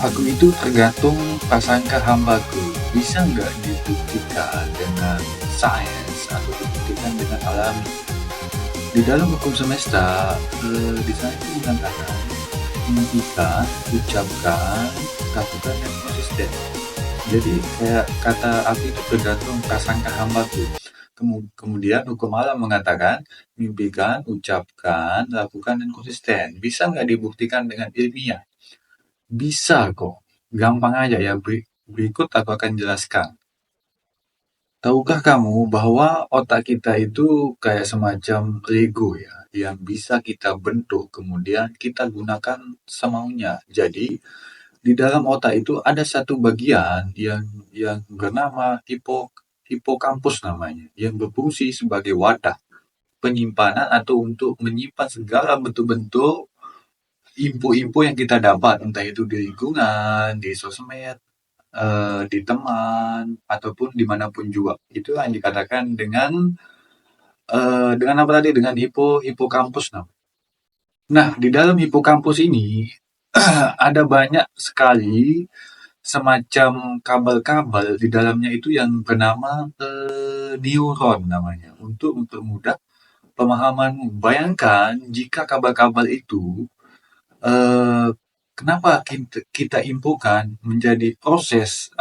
Aku itu tergantung prasangka hambaku. Bisa nggak dibuktikan dengan sains atau dibuktikan dengan alami? Di dalam hukum semesta, di sana itu mengatakan mimpikan, ucapkan, lakukan yang konsisten. Jadi kayak kata aku itu tergantung prasangka hambaku. Kemudian hukum alam mengatakan mimpikan, ucapkan, lakukan dan konsisten. Bisa nggak dibuktikan dengan ilmiah? Bisa kok, gampang aja ya. Berikut aku akan jelaskan. Tahukah kamu bahwa otak kita itu kayak semacam Lego ya, yang bisa kita bentuk kemudian kita gunakan semaunya. Jadi di dalam otak itu ada satu bagian yang bernama hipokampus namanya, yang berfungsi sebagai wadah penyimpanan atau untuk menyimpan segala bentuk-bentuk info-info yang kita dapat, entah itu di lingkungan, di sosmed, di teman, ataupun dimanapun juga. Itu yang dikatakan dengan apa tadi? Dengan hipokampus. Nah, di dalam hipokampus ini ada banyak sekali semacam kabel-kabel di dalamnya itu yang bernama neuron namanya. Untuk mempermudah pemahamanmu. Bayangkan jika kabel-kabel itu eh, kenapa kita infokan menjadi proses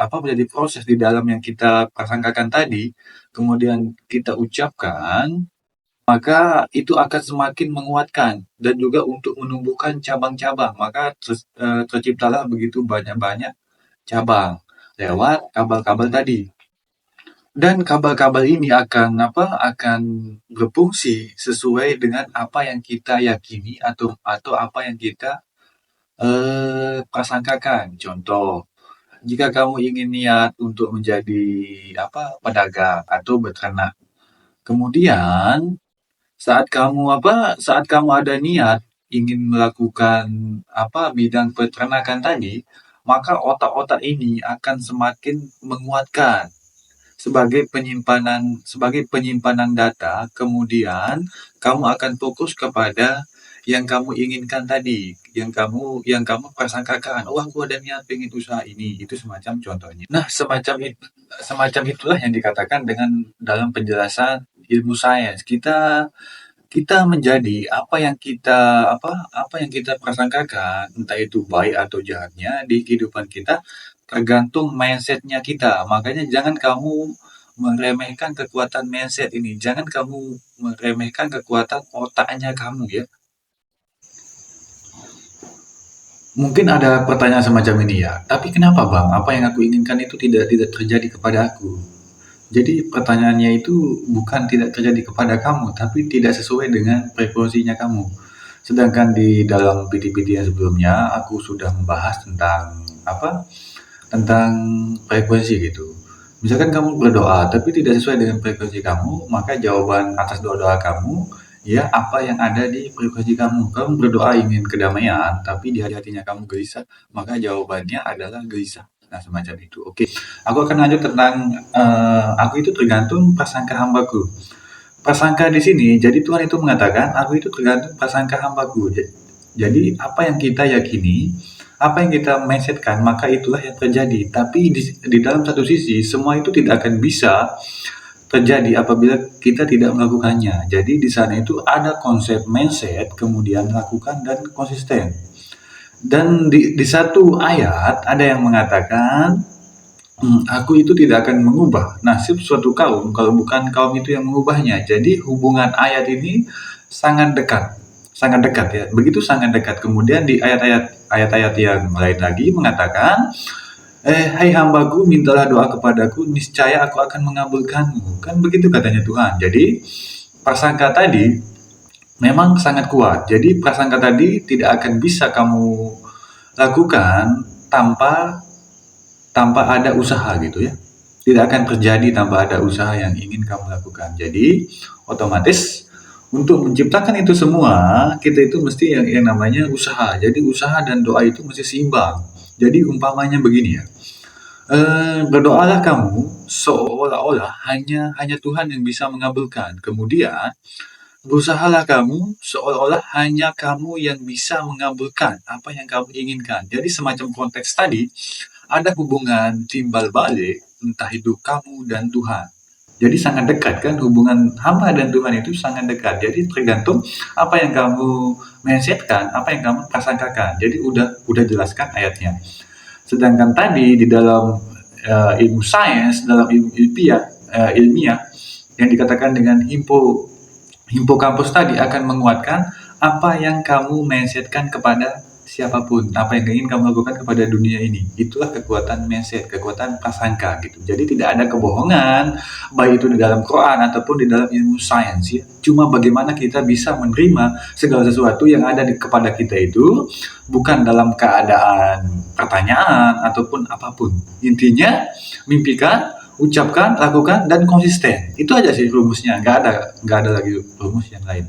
di dalam yang kita prasangkakan tadi, kemudian kita ucapkan, maka itu akan semakin menguatkan dan juga untuk menumbuhkan cabang-cabang. Maka terciptalah begitu banyak-banyak cabang lewat kabel-kabel tadi. Dan kabel-kabel ini akan berfungsi sesuai dengan apa yang kita yakini atau apa yang kita prasangkakan. Contoh, jika kamu ingin niat untuk menjadi pedagang atau beternak, kemudian saat kamu ada niat ingin melakukan bidang peternakan tadi, maka otak-otak ini akan semakin menguatkan sebagai penyimpanan data. Kemudian kamu akan fokus kepada yang kamu inginkan tadi, yang kamu prasangkakan. Oh, aku ada niat pengen usaha ini, itu semacam contohnya. Nah, semacam itulah yang dikatakan dengan dalam penjelasan ilmu sains. Kita menjadi apa yang kita prasangkakan, entah itu baik atau jahatnya di kehidupan kita, tergantung mindsetnya kita. Makanya jangan kamu meremehkan kekuatan mindset ini, jangan kamu meremehkan kekuatan otaknya kamu ya. Mungkin ada pertanyaan semacam ini ya, tapi kenapa bang, apa yang aku inginkan itu tidak terjadi kepada aku? Jadi pertanyaannya itu bukan tidak terjadi kepada kamu, tapi tidak sesuai dengan frekuensinya kamu. Sedangkan di dalam PT-PT yang sebelumnya, aku sudah membahas tentang frekuensi gitu. Misalkan kamu berdoa, tapi tidak sesuai dengan frekuensi kamu, maka jawaban atas doa-doa kamu, ya apa yang ada di frekuensi kamu. Kamu berdoa ingin kedamaian, tapi di hatinya kamu gelisah, maka jawabannya adalah gelisah. Nah, semacam itu. Oke, aku akan lanjut tentang aku itu tergantung prasangka hambaku. Prasangka di sini, jadi Tuhan itu mengatakan, aku itu tergantung prasangka hambaku. Jadi apa yang kita yakini, apa yang kita mindsetkan, maka itulah yang terjadi. Tapi di dalam satu sisi, semua itu tidak akan bisa terjadi apabila kita tidak melakukannya. Jadi di sana itu ada konsep mindset, kemudian lakukan dan konsisten. Dan di satu ayat ada yang mengatakan, aku itu tidak akan mengubah nasib suatu kaum kalau bukan kaum itu yang mengubahnya. Jadi hubungan ayat ini sangat dekat, sangat dekat ya. Begitu sangat dekat. Kemudian di ayat-ayat yang lain lagi mengatakan, hai hambaku, mintalah doa kepadaku, niscaya aku akan mengabulkanmu. Kan begitu katanya Tuhan. Jadi prasangka tadi memang sangat kuat. Jadi prasangka tadi tidak akan bisa kamu lakukan tanpa tanpa ada usaha gitu ya. Tidak akan terjadi tanpa ada usaha yang ingin kamu lakukan. Jadi otomatis untuk menciptakan itu semua, kita itu mesti yang namanya usaha. Jadi usaha dan doa itu mesti seimbang. Jadi umpamanya begini ya. Berdoalah kamu seolah-olah hanya Tuhan yang bisa mengabulkan. Kemudian Berusahalah kamu seolah-olah hanya kamu yang bisa mengabulkan apa yang kamu inginkan. Jadi semacam konteks tadi, ada hubungan timbal balik entah itu kamu dan Tuhan. Jadi sangat dekat kan hubungan hamba dan Tuhan itu sangat dekat. Jadi tergantung apa yang kamu mindsetkan, apa yang kamu prasangkakan. Jadi udah jelaskan ayatnya. Sedangkan tadi di dalam ilmu sains, dalam ilmu ilmiah yang dikatakan dengan hippocampus tadi akan menguatkan apa yang kamu mindsetkan kepada siapapun, apa yang ingin kamu lakukan kepada dunia ini. Itulah kekuatan mindset, kekuatan prasangka gitu. Jadi tidak ada kebohongan, baik itu di dalam Quran ataupun di dalam ilmu sains ya. Cuma bagaimana kita bisa menerima segala sesuatu yang ada kepada kita itu bukan dalam keadaan pertanyaan ataupun apapun. Intinya mimpikan, ucapkan, lakukan, dan konsisten. Itu aja sih rumusnya. Nggak ada lagi rumus yang lain.